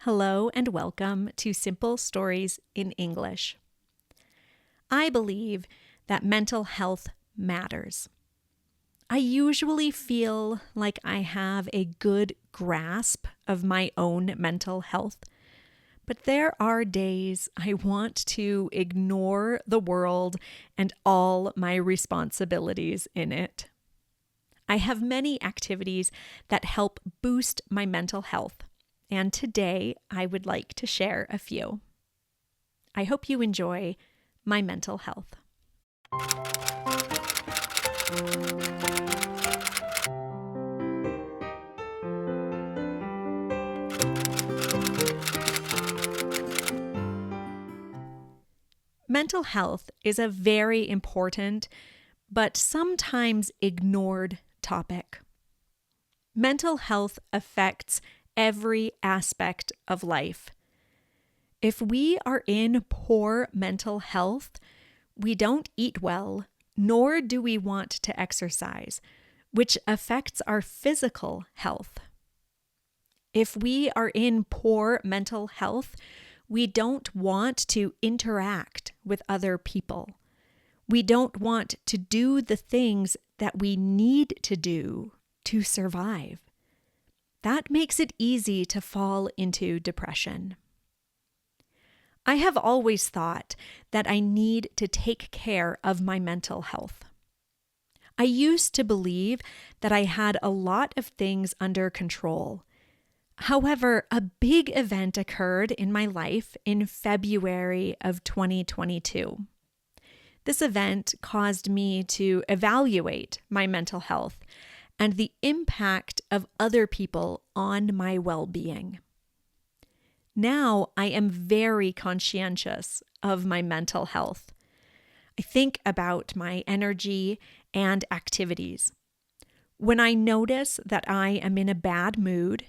Hello and welcome to Simple Stories in English. I believe that mental health matters. I usually feel like I have a good grasp of my own mental health, but there are days I want to ignore the world and all my responsibilities in it. I have many activities that help boost my mental health, and today I would like to share a few. I hope you enjoy my mental health. Mental health is a very important but sometimes ignored topic. Mental health affects every aspect of life. If we are in poor mental health, we don't eat well, nor do we want to exercise, which affects our physical health. If we are in poor mental health, we don't want to interact with other people. We don't want to do the things that we need to do to survive. That makes it easy to fall into depression. I have always thought that I need to take care of my mental health. I used to believe that I had a lot of things under control. However, a big event occurred in my life in February of 2022. This event caused me to evaluate my mental health and the impact of other people on my well-being. Now I am very conscientious of my mental health. I think about my energy and activities. When I notice that I am in a bad mood,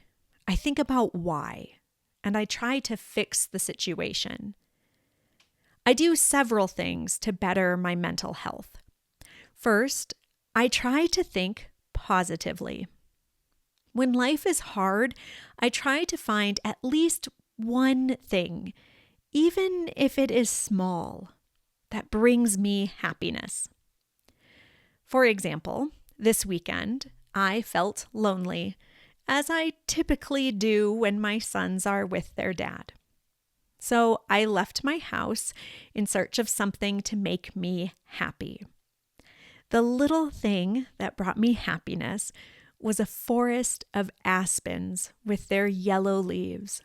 I think about why, and I try to fix the situation. I do several things to better my mental health. First, I try to think positively. When life is hard, I try to find at least one thing, even if it is small, that brings me happiness. For example, this weekend, I felt lonely, as I typically do when my sons are with their dad. So I left my house in search of something to make me happy. The little thing that brought me happiness was a forest of aspens with their yellow leaves.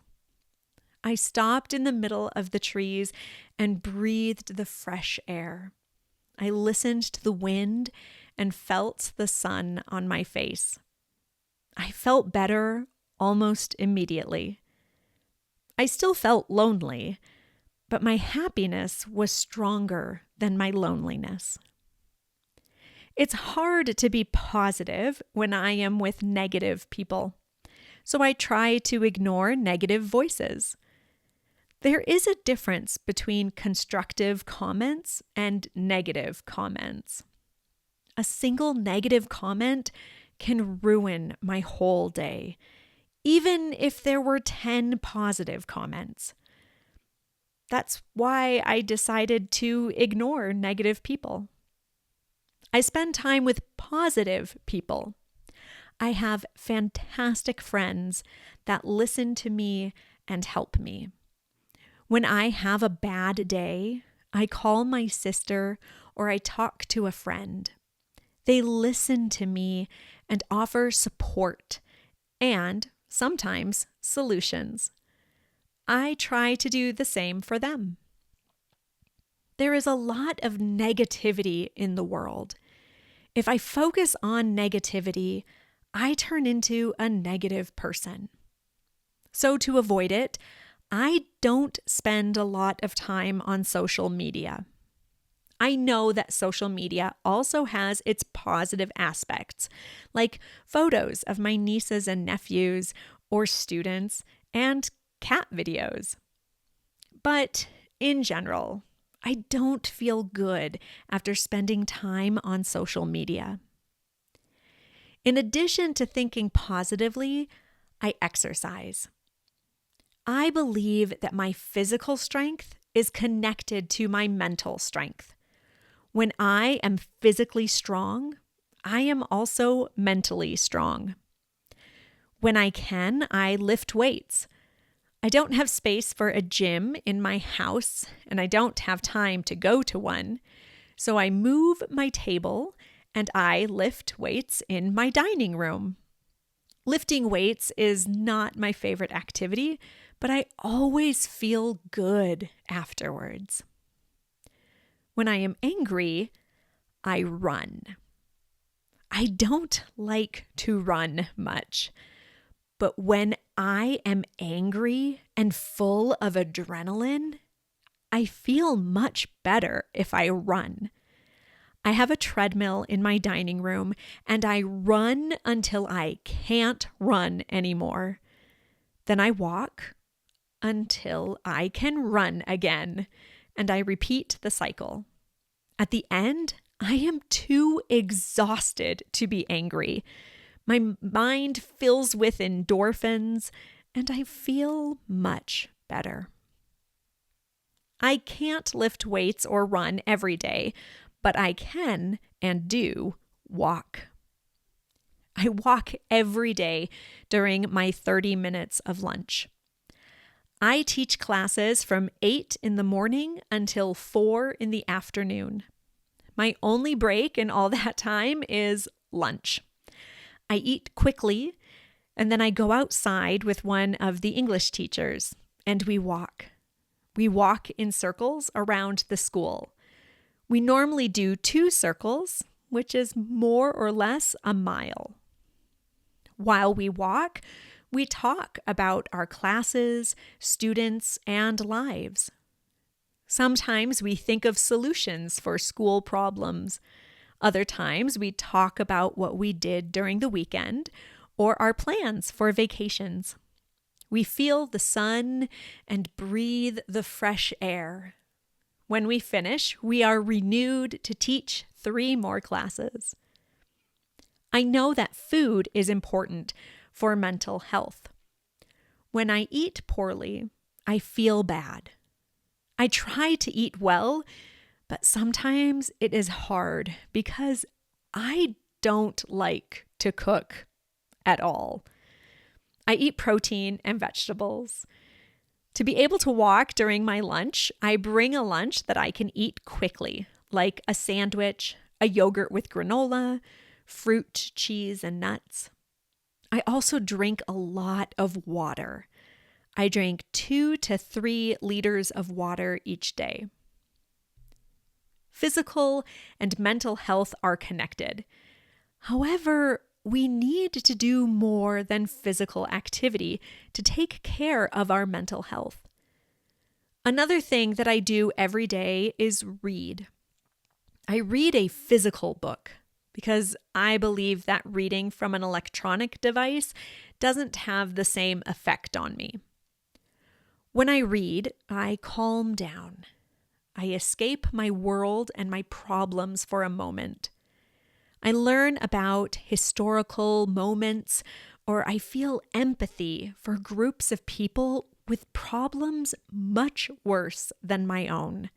I stopped in the middle of the trees and breathed the fresh air. I listened to the wind and felt the sun on my face. I felt better almost immediately. I still felt lonely, but my happiness was stronger than my loneliness. It's hard to be positive when I am with negative people, so I try to ignore negative voices. There is a difference between constructive comments and negative comments. A single negative comment can ruin my whole day, even if there were 10 positive comments. That's why I decided to ignore negative people. I spend time with positive people. I have fantastic friends that listen to me and help me. When I have a bad day, I call my sister or I talk to a friend. They listen to me and offer support and sometimes solutions. I try to do the same for them. There is a lot of negativity in the world. If I focus on negativity, I turn into a negative person. So to avoid it, I don't spend a lot of time on social media. I know that social media also has its positive aspects, like photos of my nieces and nephews or students and cat videos. But in general, I don't feel good after spending time on social media. In addition to thinking positively, I exercise. I believe that my physical strength is connected to my mental strength. When I am physically strong, I am also mentally strong. When I can, I lift weights. I don't have space for a gym in my house, and I don't have time to go to one. So I move my table and I lift weights in my dining room. Lifting weights is not my favorite activity, but I always feel good afterwards. When I am angry, I run. I don't like to run much, but when I am angry and full of adrenaline, I feel much better if I run. I have a treadmill in my dining room and I run until I can't run anymore. Then I walk until I can run again, and I repeat the cycle. At the end, I am too exhausted to be angry. My mind fills with endorphins, and I feel much better. I can't lift weights or run every day, but I can and do walk. I walk every day during my 30 minutes of lunch. I teach classes from 8 in the morning until 4 in the afternoon. My only break in all that time is lunch. I eat quickly, and then I go outside with one of the English teachers, and we walk. We walk in circles around the school. We normally do 2 circles, which is more or less a mile. While we walk, we talk about our classes, students, and lives. Sometimes we think of solutions for school problems. Other times we talk about what we did during the weekend or our plans for vacations. We feel the sun and breathe the fresh air. When we finish, we are renewed to teach 3 more classes. I know that food is important for mental health. When I eat poorly, I feel bad. I try to eat well, but sometimes it is hard because I don't like to cook at all. I eat protein and vegetables. To be able to walk during my lunch, I bring a lunch that I can eat quickly, like a sandwich, a yogurt with granola, fruit, cheese, and nuts. I also drink a lot of water. I drink 2 to 3 liters of water each day. Physical and mental health are connected. However, we need to do more than physical activity to take care of our mental health. Another thing that I do every day is read. I read a physical book because I believe that reading from an electronic device doesn't have the same effect on me. When I read, I calm down. I escape my world and my problems for a moment. I learn about historical moments, or I feel empathy for groups of people with problems much worse than my own.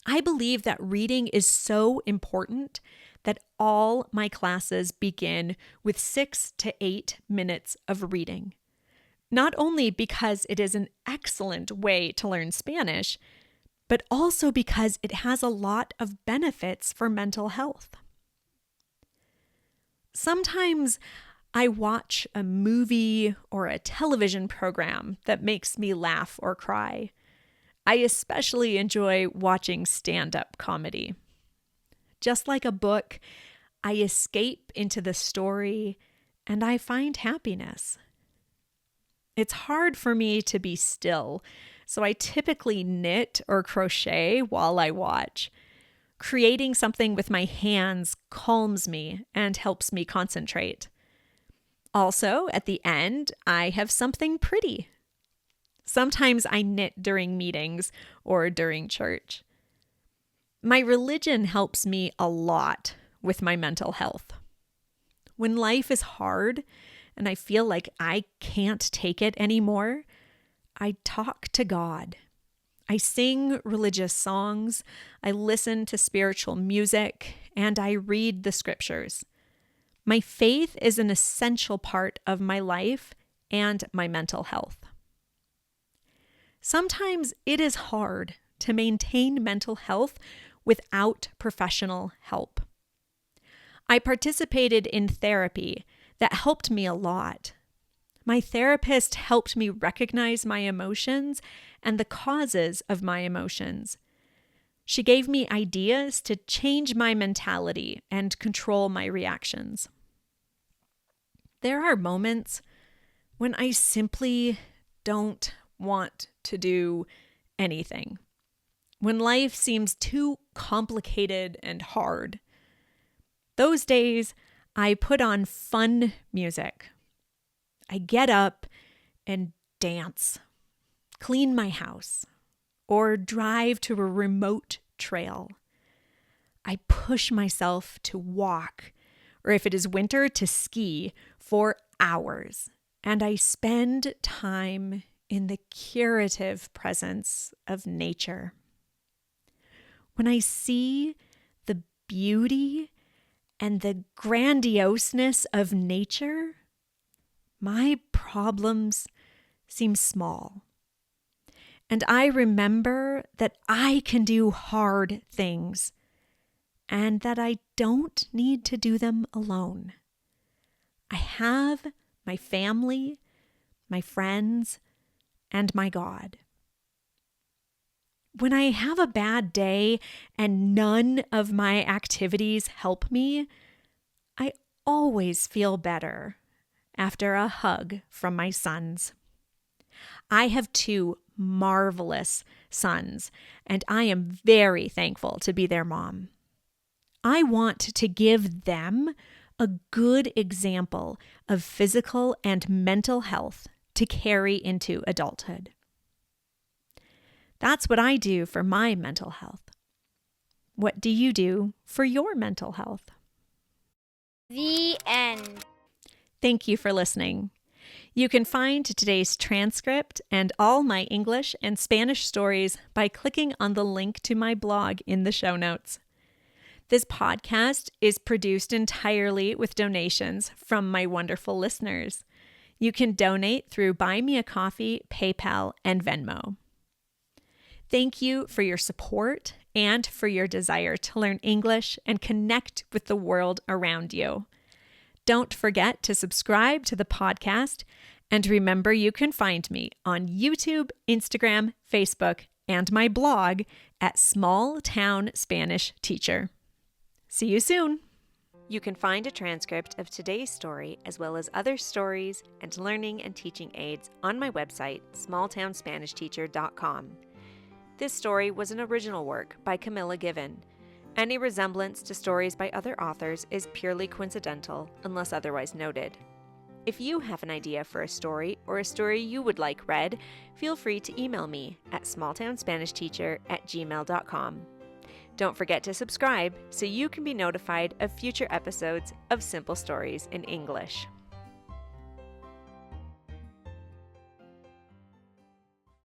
I believe that reading is so important that all my classes begin with 6 to 8 minutes of reading. Not only because it is an excellent way to learn Spanish, but also because it has a lot of benefits for mental health. Sometimes I watch a movie or a television program that makes me laugh or cry. I especially enjoy watching stand-up comedy. Just like a book, I escape into the story and I find happiness. It's hard for me to be still, so I typically knit or crochet while I watch. Creating something with my hands calms me and helps me concentrate. Also, at the end, I have something pretty. Sometimes I knit during meetings or during church. My religion helps me a lot with my mental health. When life is hard and I feel like I can't take it anymore, I talk to God. I sing religious songs, I listen to spiritual music, and I read the scriptures. My faith is an essential part of my life and my mental health. Sometimes it is hard to maintain mental health without professional help. I participated in therapy that helped me a lot. My therapist helped me recognize my emotions and the causes of my emotions. She gave me ideas to change my mentality and control my reactions. There are moments when I simply don't want to do anything, when life seems too complicated and hard. Those days, I put on fun music. I get up and dance, clean my house, or drive to a remote trail. I push myself to walk, or if it is winter, to ski for hours. And I spend time in the curative presence of nature. When I see the beauty and the grandioseness of nature, my problems seem small. And I remember that I can do hard things and that I don't need to do them alone. I have my family, my friends, and my God. When I have a bad day and none of my activities help me, I always feel better after a hug from my sons. I have 2 marvelous sons, and I am very thankful to be their mom. I want to give them a good example of physical and mental health to carry into adulthood. That's what I do for my mental health. What do you do for your mental health? The end. Thank you for listening. You can find today's transcript and all my English and Spanish stories by clicking on the link to my blog in the show notes. This podcast is produced entirely with donations from my wonderful listeners. You can donate through Buy Me a Coffee, PayPal, and Venmo. Thank you for your support and for your desire to learn English and connect with the world around you. Don't forget to subscribe to the podcast, and remember you can find me on YouTube, Instagram, Facebook, and my blog at Small Town Spanish Teacher. See you soon! You can find a transcript of today's story as well as other stories and learning and teaching aids on my website, smalltownspanishteacher.com. This story was an original work by Camilla Given. Any resemblance to stories by other authors is purely coincidental unless otherwise noted. If you have an idea for a story or a story you would like read, feel free to email me at smalltownspanishteacher@gmail.com. Don't forget to subscribe so you can be notified of future episodes of Simple Stories in English.